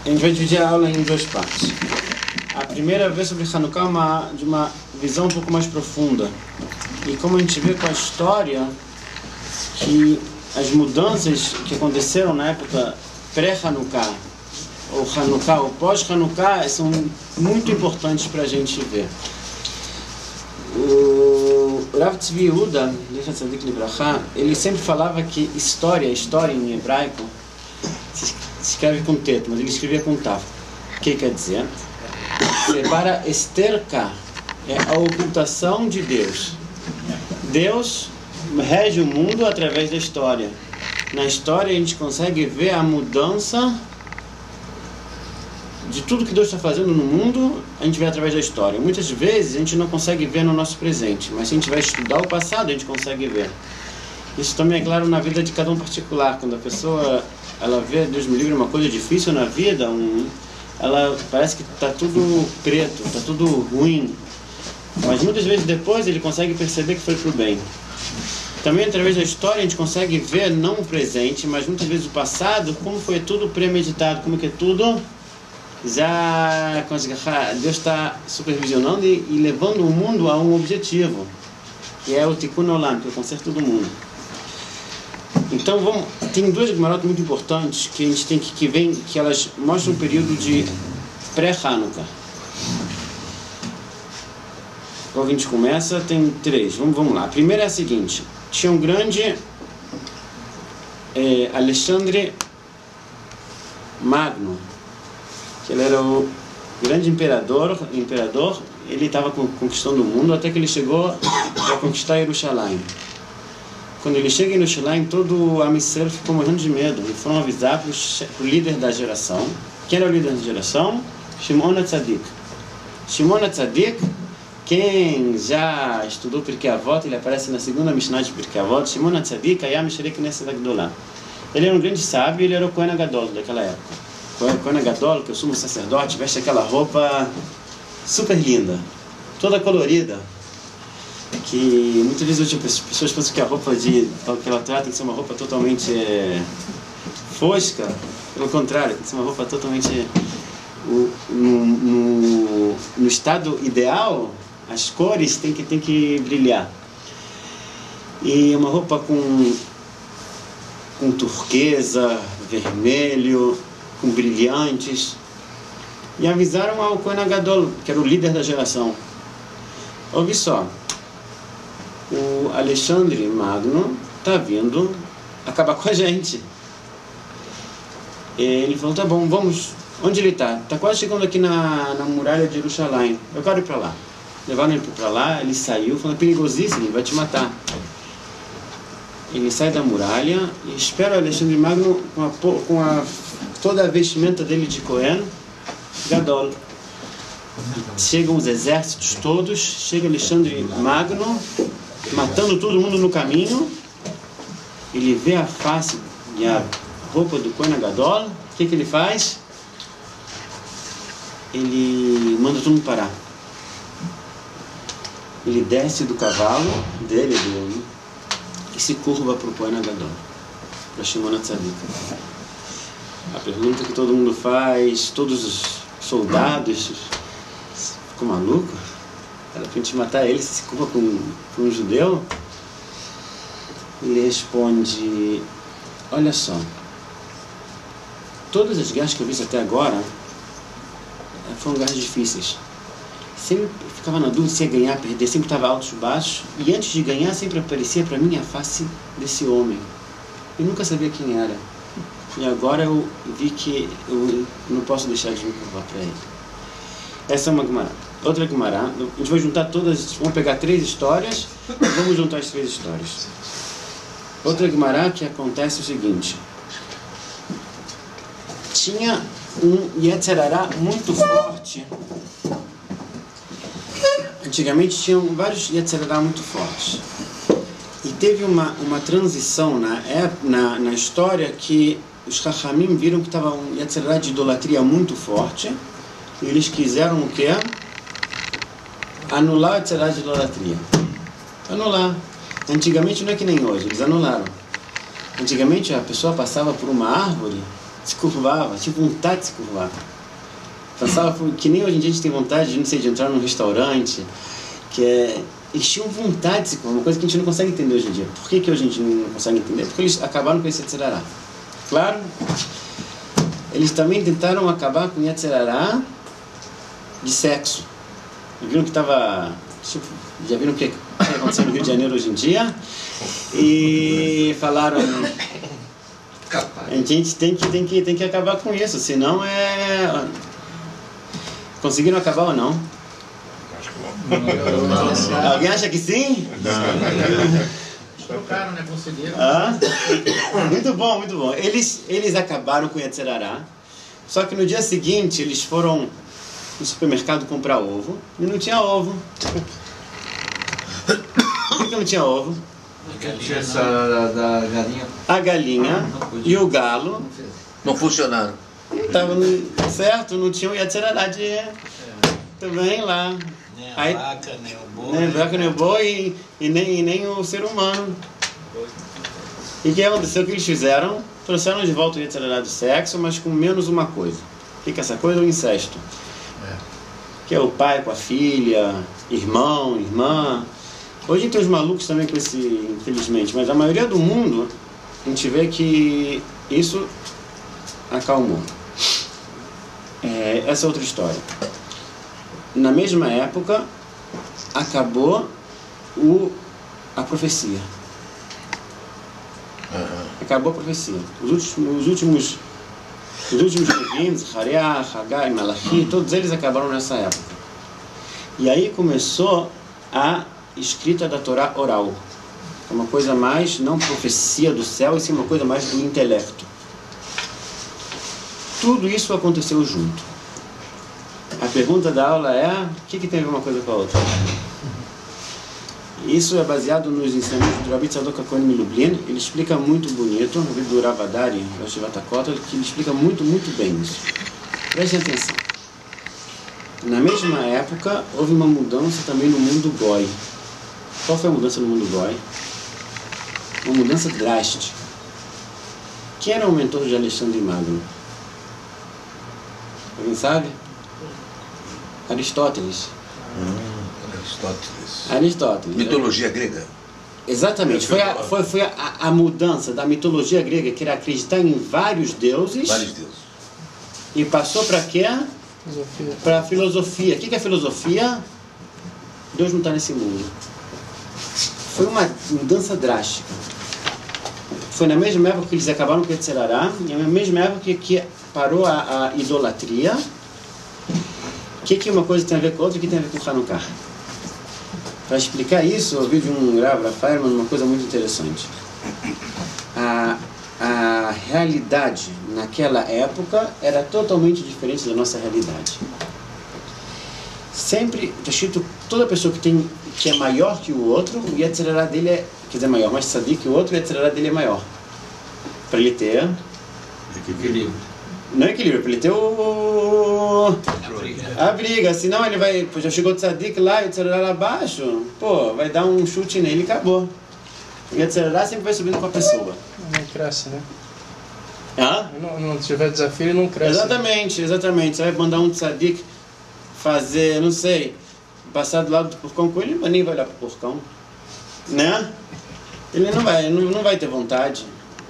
A gente vai dividir a aula em duas partes. A primeira vez sobre Hanukkah de uma visão um pouco mais profunda. E como a gente vê com a história, que as mudanças que aconteceram na época pré-Hanukkah, ou Hanukkah, ou pós-Hanukkah, são muito importantes para a gente ver. O Rav Tzvi Yehuda, ele sempre falava que história em hebraico, se escreve com teto, mas ele escrevia com taf. O que quer dizer? Para esterka é a ocultação de Deus. Deus rege o mundo através da história. Na história a gente consegue ver a mudança de tudo que Deus está fazendo no mundo, a gente vê através da história. Muitas vezes a gente não consegue ver no nosso presente, mas se a gente vai estudar o passado, a gente consegue ver. Isso também é claro na vida de cada um particular. Quando a pessoa ela vê, Deus me livre, uma coisa difícil na vida, ela parece que está tudo preto, está tudo ruim. Mas muitas vezes depois ele consegue perceber que foi para o bem. Também através da história a gente consegue ver não o presente, mas muitas vezes o passado, como foi tudo premeditado, como que é tudo já Deus está supervisionando e levando o mundo a um objetivo, que é o Tikkun Olam, que é o conserto do mundo. Então tem duas Gemarot muito importantes que a gente tem que ver, que elas mostram um período de pré-Hanukkah. Quando a gente começa, tem três. Vamos lá. A primeira é a seguinte: tinha um grande Alexandre Magno, que ele era o grande imperador. Ele estava conquistando o mundo até que ele chegou a conquistar Jerusalém. Quando ele chega em Jerusalém, todo o Am Yisrael ficou morrendo de medo e foram avisar para o líder da geração. Quem era o líder da geração? Shimon HaTzadik. Shimon HaTzadik, quem já estudou Pirkei Avot, ele aparece na segunda Mishnah de Pirkei Avot. Shimon HaTzadik היה משנה כנסת הגדולה. Ele era um grande sábio, ele era o Kohen HaGadol daquela época. O Kohen HaGadol, que é o sumo sacerdote, veste aquela roupa super linda, toda colorida, que muitas vezes as pessoas pensam que a roupa que ela trata tem que ser uma roupa totalmente fosca. Pelo contrário, tem que ser uma roupa totalmente no estado ideal. As cores tem que brilhar, e uma roupa com turquesa, vermelho, com brilhantes. E avisaram ao Kohen HaGadol, que era o líder da geração: ouve só, o Alexandre Magno está vindo acabar com a gente. Ele falou: tá bom, vamos. Onde ele está? Está quase chegando aqui na muralha de Jerusalém. Eu quero ir para lá. Levaram ele para lá, ele saiu, falou: perigosíssimo, ele vai te matar. Ele sai da muralha e espera o Alexandre Magno com toda a vestimenta dele de Kohen Gadol. Chegam os exércitos todos, chega Alexandre Magno, matando todo mundo no caminho. Ele vê a face e a roupa do Kohen Gadol. O que ele faz? Ele manda todo mundo parar. Ele desce do cavalo dele e se curva para o Kohen Gadol, para Shimon HaTzadik. A pergunta que todo mundo faz, todos os soldados ficam malucos. Era para a gente matar ele, se curva para um judeu. Ele responde: olha só, todas as guerras que eu fiz até agora foram guerras difíceis. Sempre ficava na dúvida se ia ganhar, perder, sempre estava altos e baixos. E antes de ganhar, sempre aparecia para mim a face desse homem. Eu nunca sabia quem era. E agora eu vi que eu não posso deixar de me curvar para ele. Essa é uma Gemara. Outra Gemara, a gente vai juntar todas, vamos pegar três histórias e vamos juntar as três histórias. Outra Gemara que acontece o seguinte: tinha um Yetzer Hará muito forte. Antigamente tinham vários Yetzer Hará muito fortes. E teve uma transição na história que os Chachamim viram que estava um Yetzer Hará de idolatria muito forte. E eles quiseram o quê? Anular o Yetzer Hará de idolatria. Anular. Antigamente não é que nem hoje, eles anularam. Antigamente a pessoa passava por uma árvore se curvava, tinha vontade de se curvar. Pensava que nem hoje em dia a gente tem vontade de, não sei, de entrar num restaurante, eles tinham vontade de se curvar, uma coisa que a gente não consegue entender hoje em dia. Por que hoje a gente não consegue entender? Porque eles acabaram com esse Yetzirará. Claro, eles também tentaram acabar com o Yetzirará de sexo. Viram que estava... Já viram o que aconteceu no Rio de Janeiro hoje em dia? E falaram... A gente tem que acabar com isso, senão é... Conseguiram acabar ou não? Acho que não. Alguém acha que sim? Trocaram, né? Conseguiram. Muito bom, muito bom. Eles acabaram com o Yetzirará, só que no dia seguinte eles foram no supermercado comprar ovo e não tinha ovo. Por que não tinha ovo? Tinha essa da galinha. A galinha e o galo Não funcionaram. estavam certo, não tinham o Yetzirará de também lá. Nem a Aí- vaca, nem o boi. Nem vaca, nem o boi e nem o ser humano. E o que aconteceu? O que eles fizeram? Trouxeram de volta o Yetzirará do sexo, mas com menos uma coisa. O que é essa coisa? O incesto. Que é o pai com a filha, irmão, irmã. Hoje tem os malucos também com esse, infelizmente, mas a maioria do mundo, a gente vê que isso acalmou. Essa é outra história. Na mesma época, acabou a profecia. Acabou a profecia. Os últimos Neviim, Zechariah, Hagai, Malachi, todos eles acabaram nessa época. E aí começou a escrita da Torá oral. É uma coisa mais, não profecia do céu, e sim uma coisa mais do intelecto. Tudo isso aconteceu junto. A pergunta da aula é: o que tem a ver uma coisa com a outra? Isso é baseado nos ensinamentos do Rabbi Tzadok HaKohen Milublin. Ele explica muito bonito, no vídeo do Rav Adari, do Shivat HaKotel, que ele explica muito bem isso. Prestem atenção. Na mesma época, houve uma mudança também no mundo Goi. Qual foi a mudança no mundo Goi? Uma mudança drástica. Quem era o mentor de Alexandre Magno? Alguém sabe? Aristóteles. Aristóteles. Mitologia grega. Exatamente. Foi a mudança da mitologia grega, que era acreditar em vários deuses, Vários deuses. e passou para quê? Para a filosofia. O que é filosofia? Deus não está nesse mundo. Foi uma mudança drástica. Foi na mesma época que eles acabaram com o Yetzirará, e na mesma época que parou a idolatria. O que uma coisa tem a ver com a outra e o que tem a ver com o Hanukkah? Para explicar isso, eu ouvi de um Rav Feynman uma coisa muito interessante. A realidade naquela época era totalmente diferente da nossa realidade. Sempre está escrito, toda pessoa que é maior que o outro, o Yetzirará dele é, quer dizer, maior, mais sadio que o outro, o Yetzirará dele é maior. Para ele ter Equilíbrio. não é equilíbrio, para ele ter a briga, senão ele vai, pô, já chegou o tzadik lá e o Yetzirará lá abaixo, pô, vai dar um chute nele e acabou. O Yetzirará sempre vai subindo com a pessoa. Não cresce, né? Hã? Não tiver desafio, ele não cresce. Exatamente. Você vai mandar um tzadik fazer, não sei, passar do lado do porcão com ele, mas nem vai olhar pro porcão, né? Ele não vai ter vontade,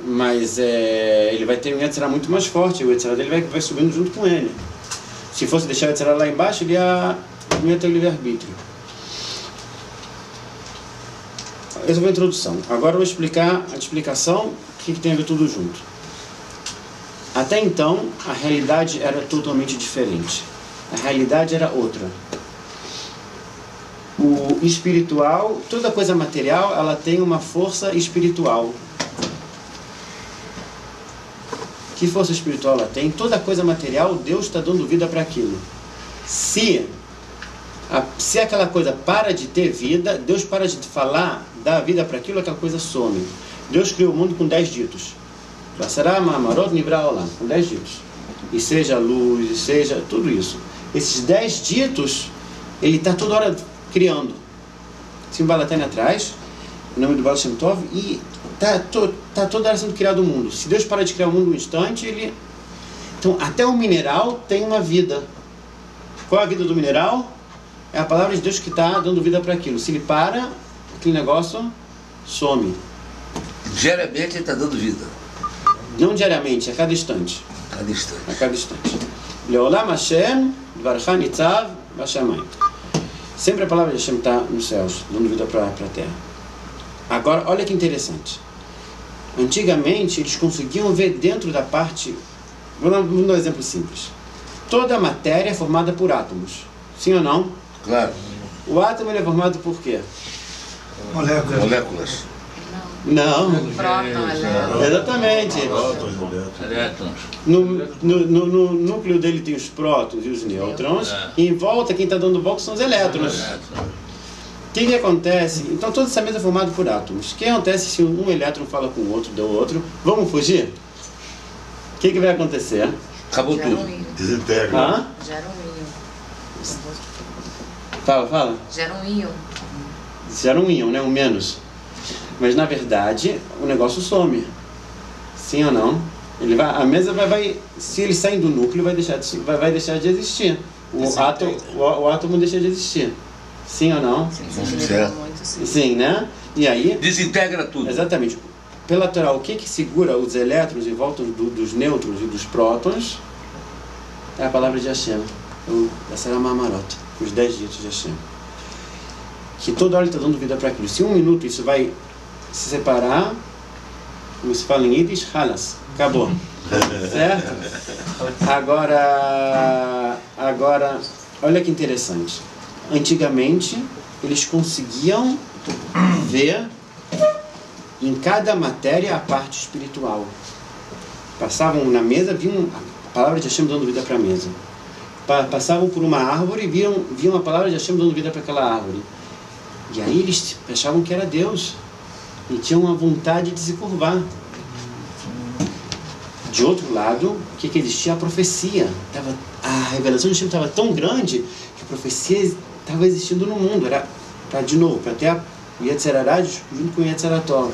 mas ele vai ter um Yetzirará muito mais forte, o Yetzirará dele vai subindo junto com ele. Se fosse deixar o Yetzirará lá embaixo, ele não ia ter o livre-arbítrio. Essa foi a introdução. Agora eu vou explicar a explicação, o que tem a ver tudo junto. Até então, a realidade era totalmente diferente. A realidade era outra. O espiritual, toda coisa material, ela tem uma força espiritual. Que força espiritual ela tem? Toda coisa material, Deus está dando vida para aquilo. Se aquela coisa para de ter vida, Deus para de falar, dar vida para aquilo, aquela coisa some. Deus criou o mundo com 10 ditos. Basará, Mamarot, Nivra, Olam, com 10 ditos. E seja luz, e seja tudo isso. Esses 10 ditos, ele está toda hora criando. Simbalatane atrás, em nome do Baal Shem Tov, e está toda hora sendo criado o mundo. Se Deus para de criar o mundo um instante, ele Então, até o mineral tem uma vida. Qual é a vida do mineral? É a palavra de Deus que está dando vida para aquilo. Se ele para, aquele negócio some. Diariamente ele está dando vida. Não diariamente, a cada instante. Cada instante. A cada instante. Leolam Hashem, Dvarcha Nitzav, Vashamayim. Sempre a palavra de Hashem está nos céus, dando vida para a terra. Agora, olha que interessante. Antigamente, eles conseguiam ver dentro da parte... Vamos dar um exemplo simples. Toda a matéria é formada por átomos. Sim ou não? Claro. O átomo ele é formado por quê? Moléculas. Não. Próton, Exatamente. Elétrons. No núcleo dele tem os prótons e os nêutrons. E em volta, quem está dando volta são os elétrons. O que acontece? Então toda essa mesa é formada por átomos. O que acontece se um elétron fala com o outro, do outro? Vamos fugir? O que vai acontecer? Acabou Gera tudo. um íon. Desintegra. Hã? Gera um íon. Fala. Gera um íon. Gera um íon, né? Um menos. Mas na verdade o negócio some. Sim ou não? A mesa vai se eles saem do núcleo, vai deixar de existir. O átomo deixa de existir. Sim ou não? Certo. Sim, né? E aí... Desintegra tudo. Exatamente. Pela Torá, o que segura os elétrons em volta dos nêutrons e dos prótons é a palavra de Hashem. Essa é a Mamarot, os 10 dias de Hashem. Que toda hora ele está dando vida para aquilo. Se um minuto isso vai se separar, como se fala em Yiddish, halas, acabou. Certo? Agora, olha que interessante. Antigamente, eles conseguiam ver em cada matéria a parte espiritual. Passavam na mesa, viam a palavra de Hashem dando vida para a mesa. Passavam por uma árvore e viam a palavra de Hashem dando vida para aquela árvore. E aí eles achavam que era Deus e tinham a vontade de se curvar. De outro lado, o que existia? A profecia. A revelação de Hashem estava tão grande que a profecia estava existindo no mundo. Era para ter a Yetzirará junto com o Yetziratov.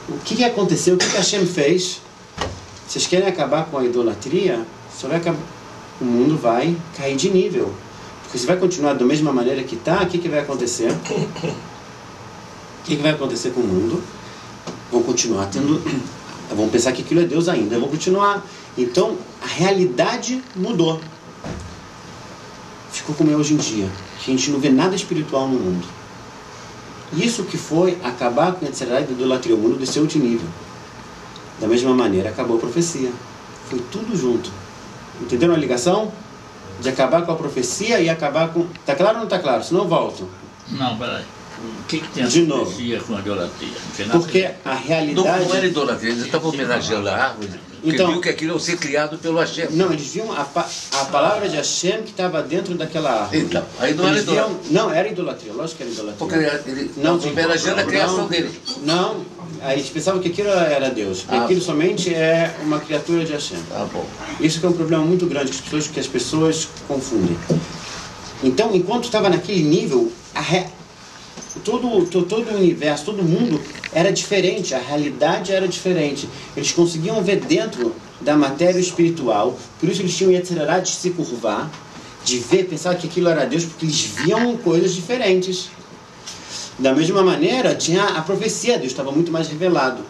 O que aconteceu? O que Hashem fez? Vocês querem acabar com a idolatria? O mundo vai cair de nível. Porque se vai continuar da mesma maneira que está, o que vai acontecer? O que vai acontecer com o mundo? Vão continuar tendo... Vão pensar que aquilo é Deus ainda. Vão continuar. Então, a realidade mudou. Ficou como é hoje em dia. Que a gente não vê nada espiritual no mundo. Isso que foi acabar com a Yetzirará e a idolatria. O mundo desceu de nível. Da mesma maneira, acabou a profecia. Foi tudo junto. Entenderam a ligação? De acabar com a profecia e acabar com... Está claro ou não está claro? Senão eu volto. Não, peraí. O que tem a De novo. profecia com a idolatria? Não tem nada Porque a realidade... Não era idolatria, eles estavam homenageando a árvore, porque Então- viu que aquilo ia ser criado pelo Hashem. Não, eles viam a palavra de Hashem que estava dentro daquela árvore. Então, aí não era Eles viam... idolatria. Não, era idolatria. Lógico que era idolatria. Porque ele Não, estava homenageando a criação dele. Não, aí eles pensavam que aquilo era Deus. Que aquilo somente é uma criatura de Hashem. Tá bom. Isso que é um problema muito grande que as pessoas confundem. Então, enquanto estava naquele nível, todo o universo, todo mundo era diferente, a realidade era diferente. Eles conseguiam ver dentro da matéria espiritual, por isso eles tinham Yetzirará de se curvar, de ver, pensar que aquilo era Deus, porque eles viam coisas diferentes. Da mesma maneira, tinha a profecia, Deus estava muito mais revelado.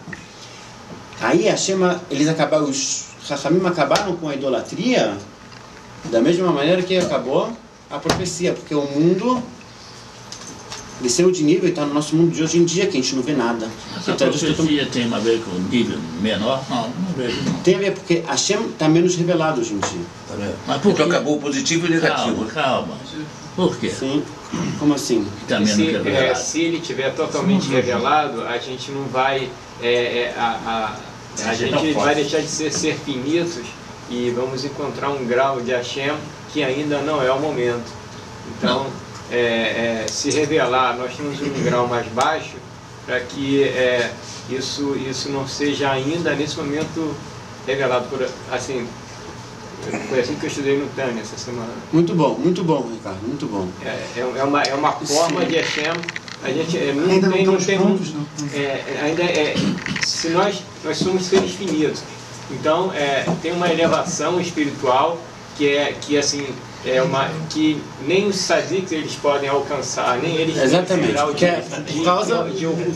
Aí os Chachamim acabaram com a idolatria da mesma maneira que acabou a profecia, porque o mundo desceu de nível e está no nosso mundo de hoje em dia, que a gente não vê nada. Essa profecia tem a ver com nível menor? Não vejo não. Tem a ver, porque Hashem está menos revelado hoje em dia. Tá vendo? Mas por Então quê? acabou o positivo e o negativo. Calma. Por quê? Sim. Como assim? Está menos revelado. Se ele tiver totalmente revelado, a gente não vai... a gente vai deixar de ser finitos e vamos encontrar um grau de Hashem que ainda não é o momento. Então, se revelar, nós temos um grau mais baixo para que isso não seja ainda nesse momento revelado. Foi assim que eu estudei no Tânia essa semana. Muito bom, Ricardo, muito bom. É uma forma de Hashem. A gente Ainda não estamos prontos, não. se nós somos seres finitos, Então, tem uma elevação espiritual que assim, que nem os sadiks eles podem alcançar, nem eles Exatamente, podem porque é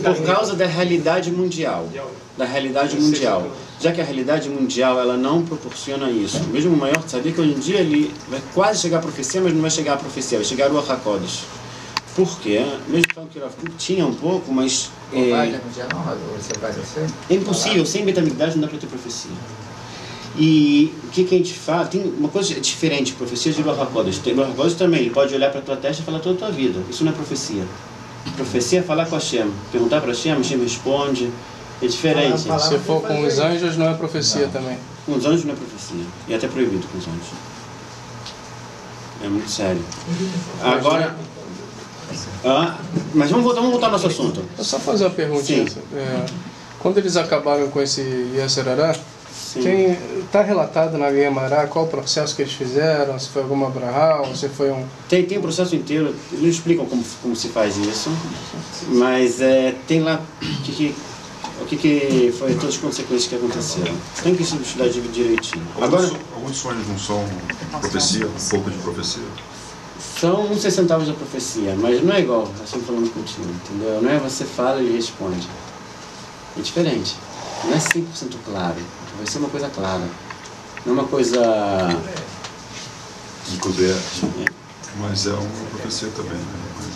por causa da realidade mundial. Da realidade mundial. Já que a realidade mundial ela não proporciona isso. Mesmo o maior tzadik, hoje em dia, ele vai quase chegar à profecia, mas não vai chegar à profecia, vai chegar ao Ruach HaKodesh. Por quê? Mesmo falando que o Rav Kook tinha um pouco, mas é impossível, sem Beit HaMikdash não dá para ter profecia. E o que a gente fala? Tem uma coisa diferente, profecia de Ruach HaKodesh. O Ruach HaKodesh também, ele pode olhar para a tua testa e falar toda a tua vida. Isso não é profecia. Profecia é falar com Hashem. Perguntar para Hashem, Hashem responde. É diferente. Se for com os anjos, não é profecia também. Com os anjos não é profecia. E é até proibido com os anjos. É muito sério. Agora... mas vamos voltar ao nosso assunto. Eu só fazer uma perguntinha. Quando eles acabaram com esse Yeserará, quem está relatado na Guimará qual o processo que eles fizeram, se foi alguma brahá, ou se foi um... Tem um processo inteiro, eles não explicam como se faz isso, mas tem lá o que foi todas as consequências que aconteceram. Tem que estudar direitinho. Agora, alguns sonhos não são profecia, um pouco de profecia? São uns 6 centavos da profecia, mas não é igual, assim falando contigo, entendeu? Não é você fala e ele responde. É diferente. Não é 100% claro. Vai ser uma coisa clara. Não é uma coisa... encoberta. Mas é uma profecia também, né?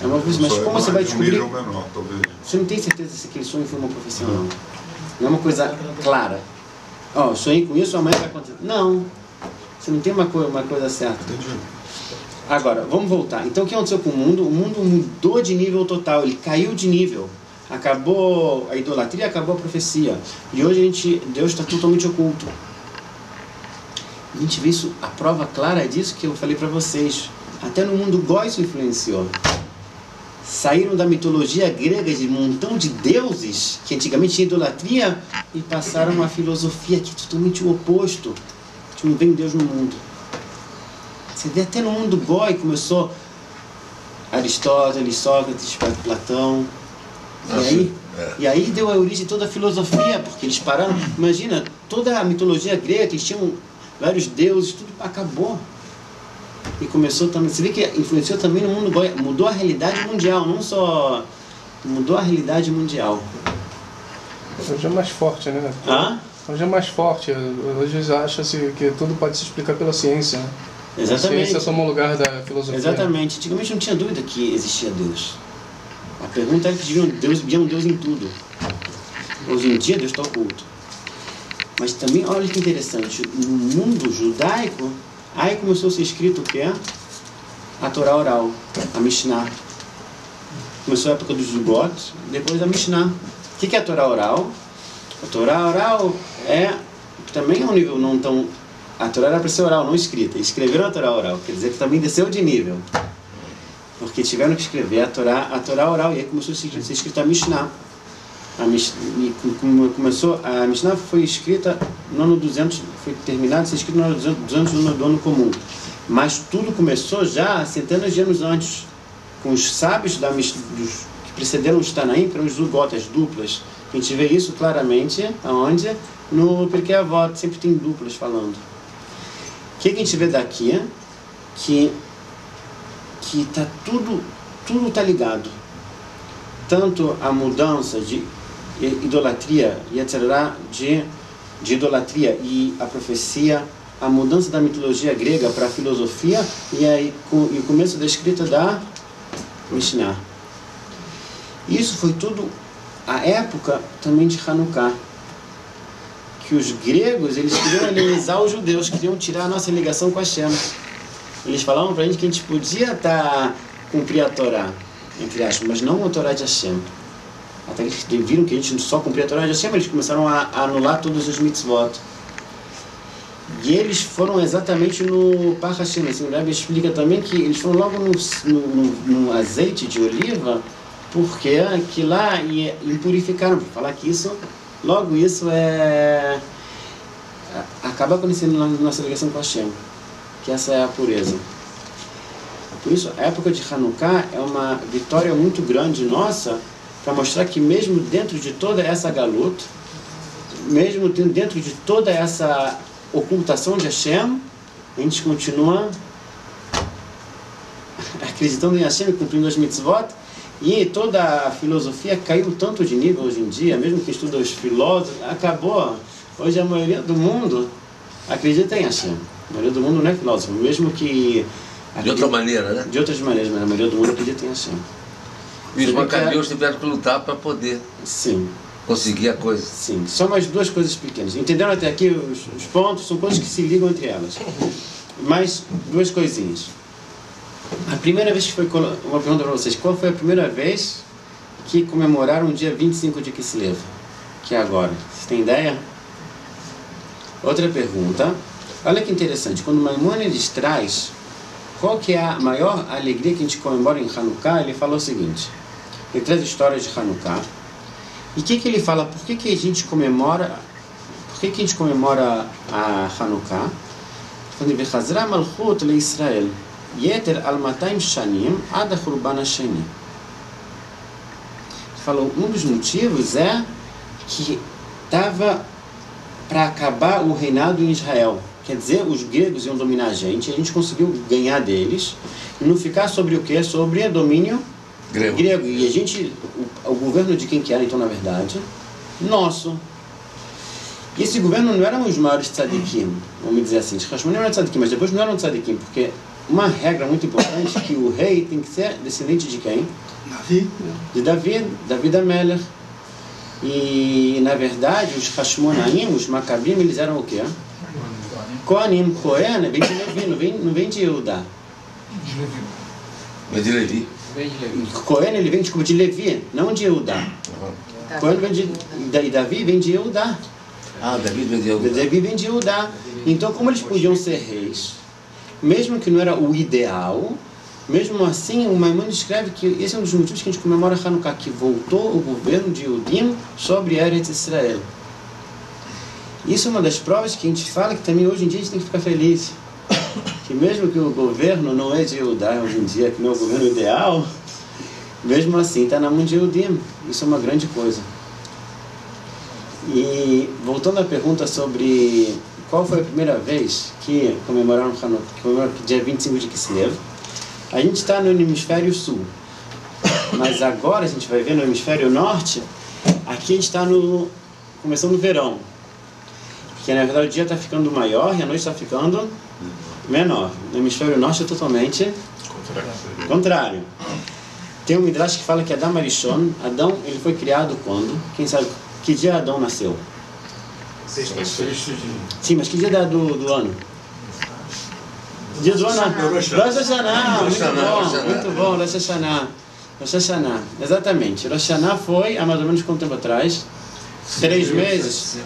É uma profecia, mas como você vai descobrir... Um nível menor, talvez. Você não tem certeza se aquele sonho foi uma profecia ou não. Não é uma coisa clara. Eu sonhei com isso, amanhã vai acontecer. Não. Você não tem uma coisa certa. Entendi. Agora, vamos voltar. Então, o que aconteceu com o mundo? O mundo mudou de nível total, ele caiu de nível. Acabou a idolatria, acabou a profecia. E hoje Deus está totalmente oculto. A gente vê isso, a prova clara disso que eu falei para vocês. Até no mundo goi isso influenciou. Saíram da mitologia grega de um montão de deuses, que antigamente tinha idolatria, e passaram a uma filosofia que é totalmente o oposto. Que não vem Deus no mundo. Você vê até no mundo goi começou Aristóteles, Sócrates, Platão. E aí deu a origem a toda a filosofia, porque eles pararam. Imagina, toda a mitologia grega, que eles tinham vários deuses, tudo acabou. E começou também. Você vê que influenciou também no mundo goi, mudou a realidade mundial, não só. Mudou a realidade mundial. Hoje é mais forte, né? Hoje é mais forte. Hoje acha-se que tudo pode se explicar pela ciência, né? Exatamente. A ciência toma o lugar da filosofia. Exatamente. Antigamente não tinha dúvida que existia Deus. A pergunta era que Deus via um Deus em tudo. Hoje em dia Deus está oculto. Mas também, olha que interessante, no mundo judaico, aí começou a ser escrito o quê? A Torá oral, a Mishnah. Começou a época dos Zugot, depois a Mishnah. O que é a Torá oral? A Torá oral também é um nível não tão... A Torá era para ser oral, não escrita. Escreveram a Torá oral, quer dizer que também desceu de nível. Porque tiveram que escrever a Torá oral, e aí começou a ser escrita a Mishnah. A Mishnah foi escrita no ano 200, foi terminada a ser escrita no ano 200 do ano comum. Mas tudo começou já centenas de anos antes, com os sábios que precederam os Tanaim, que eram os Zugot, as duplas. A gente vê isso claramente, aonde? No Pirkei Avot, sempre tem duplas falando. O que a gente vê daqui? Que tá tudo tá ligado. Tanto a mudança de idolatria, de idolatria e a profecia, a mudança da mitologia grega para a filosofia e o começo da escrita da Mishnah. Isso foi tudo a época também de Hanukkah, que os gregos eles queriam helenizar os judeus, queriam tirar a nossa ligação com Hashem. Eles falavam para a gente que a gente podia cumprir a Torá, entre aspas, mas não a Torá de Hashem. Até que eles viram que a gente só cumpria a Torá de Hashem, eles começaram a anular todos os mitzvot. E eles foram exatamente no Par Hashem. Assim, o Rebbe explica também que eles foram logo no azeite de oliva, porque que lá impurificaram, para falar que isso, logo isso acaba conhecendo a nossa ligação com Hashem, que essa é a pureza. Por isso, a época de Hanukkah é uma vitória muito grande nossa, para mostrar que mesmo dentro de toda essa galuta, mesmo dentro de toda essa ocultação de Hashem, a gente continua acreditando em Hashem e cumprindo as mitzvot, e toda a filosofia caiu tanto de nível hoje em dia, mesmo que estuda os filósofos, acabou. Hoje a maioria do mundo acredita em Hashem. A maioria do mundo não é filósofo, mesmo que... De outra maneira, né? De outras maneiras, mas a maioria do mundo acredita em Hashem. E os macabeus tiveram que lutar para poder conseguir a coisa. Sim, só mais duas coisas pequenas. Entenderam até aqui os pontos? São coisas que se ligam entre elas. Mais duas coisinhas. A primeira vez que foi... Uma pergunta para vocês. Qual foi a primeira vez que comemoraram o dia 25 de Kislev? Que é agora. Vocês têm ideia? Outra pergunta. Olha que interessante. Quando Maimônides traz qual que é a maior alegria que a gente comemora em Hanukkah, ele fala o seguinte. Ele traz histórias de Hanukkah. E o que ele fala? Por que a gente comemora... Por que a gente comemora a Hanukkah? Ele fala, Vechazra Malchut le Israel. Yeter al 200 shanim ad Churban Hasheni. Ele falou, um dos motivos é que estava para acabar o reinado em Israel. Quer dizer, os gregos iam dominar a gente conseguiu ganhar deles, e não ficar sobre o quê? Sobre domínio grego. E a gente, o governo de quem que era, então, na verdade? Nosso. E esse governo não eram os maiores tzadikim, vamos dizer assim. Os Hashmonim eram tzadikim, mas depois não eram tzadikim, porque uma regra muito importante é que o rei tem que ser descendente de quem? Davi. De Davi da Meller. E, na verdade, os Hashmonaim, os Macabim, eles eram o quê? Kohanim. Cohen vem de Levi, não vem de Eudá. Vem de Levi. Cohen, ele vem de Levi, não de Eudá. Cohen vem de... E Davi vem de Eudá. Ah, Davi vem de Eudá. Davi vem de Eudá. Então, como eles podiam ser reis, mesmo que não era o ideal, mesmo assim, o Maimônides escreve que esse é um dos motivos que a gente comemora Hanukkah, que voltou o governo de Yehudim sobre Eretz Israel. Isso é uma das provas que a gente fala que também hoje em dia a gente tem que ficar feliz. Que mesmo que o governo não é de Yehudá hoje em dia, que não é o governo ideal, mesmo assim está na mão de Yehudim. Isso é uma grande coisa. E voltando à pergunta sobre qual foi a primeira vez que comemoraram Hanukkah, dia 25 de Kislev, a gente está no hemisfério sul, mas agora a gente vai ver no hemisfério norte, aqui a gente está começando no verão, porque na verdade o dia está ficando maior e a noite está ficando menor. No hemisfério norte é totalmente contrário. Tem um Midrash que fala que Adam Arishon, Adão, ele foi criado quando? Quem sabe que dia Adão nasceu? Sim, mas que dia do ano? Dia do ano? Rosh Hashanah, muito bom, Rosh Hashanah. Rosh Hashanah, exatamente. Rosh Hashanah foi há mais ou menos quanto tempo atrás? 3 meses?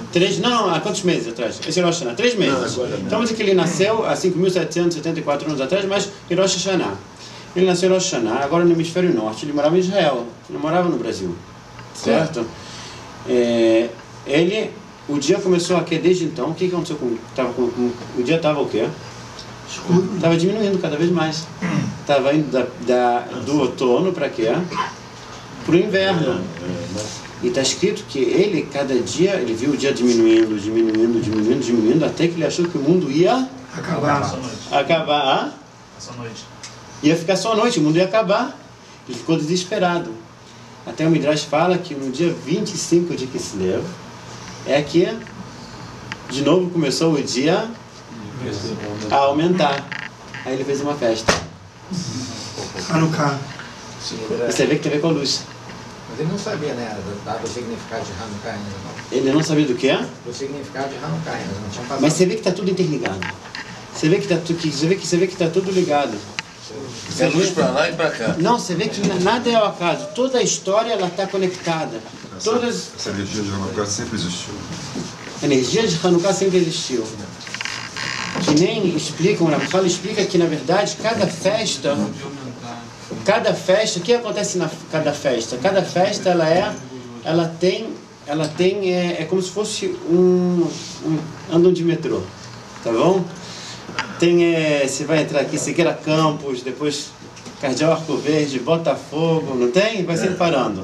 Há quantos meses atrás? Esse é Rosh Hashanah, 3 meses. Então vamos dizer que ele nasceu há 5.774 anos atrás, mas em Rosh Hashanah. Ele nasceu em Rosh Hashanah, agora no hemisfério norte, ele morava em Israel, não morava no Brasil, certo? O dia começou a quê desde então? O que aconteceu o dia estava o quê? Estava diminuindo cada vez mais. Estava indo do outono para quê? Para o inverno. E está escrito que ele, cada dia, ele viu o dia diminuindo, até que ele achou que o mundo ia acabar. Ia ficar só a noite, o mundo ia acabar. Ele ficou desesperado. Até o Midrash fala que no dia 25 de Kislev é que de novo começou o dia a aumentar. Aí ele fez uma festa. Hanukkah. Você vê que tem a ver com a luz. Mas ele não sabia, né, do significado de Hanukkah ainda não. Ele não sabia do que é? Do significado de Hanukkah ainda, não tinha passado. Mas você vê que está tudo interligado. Você vê que está tudo ligado. É luz para lá e para cá. Não, você vê que nada é ao acaso. Toda a história ela está conectada. Essa energia de Hanukkah sempre existiu. A energia de Hanukkah sempre existiu. Que nem explicam, o Ramchal explica que na verdade cada festa, o que acontece na cada festa? Cada festa ela tem é como se fosse andam de metrô, tá bom? Você vai entrar aqui, Siqueira Campos, depois Cardeal Arco Verde, Botafogo, não tem? Vai sempre parando.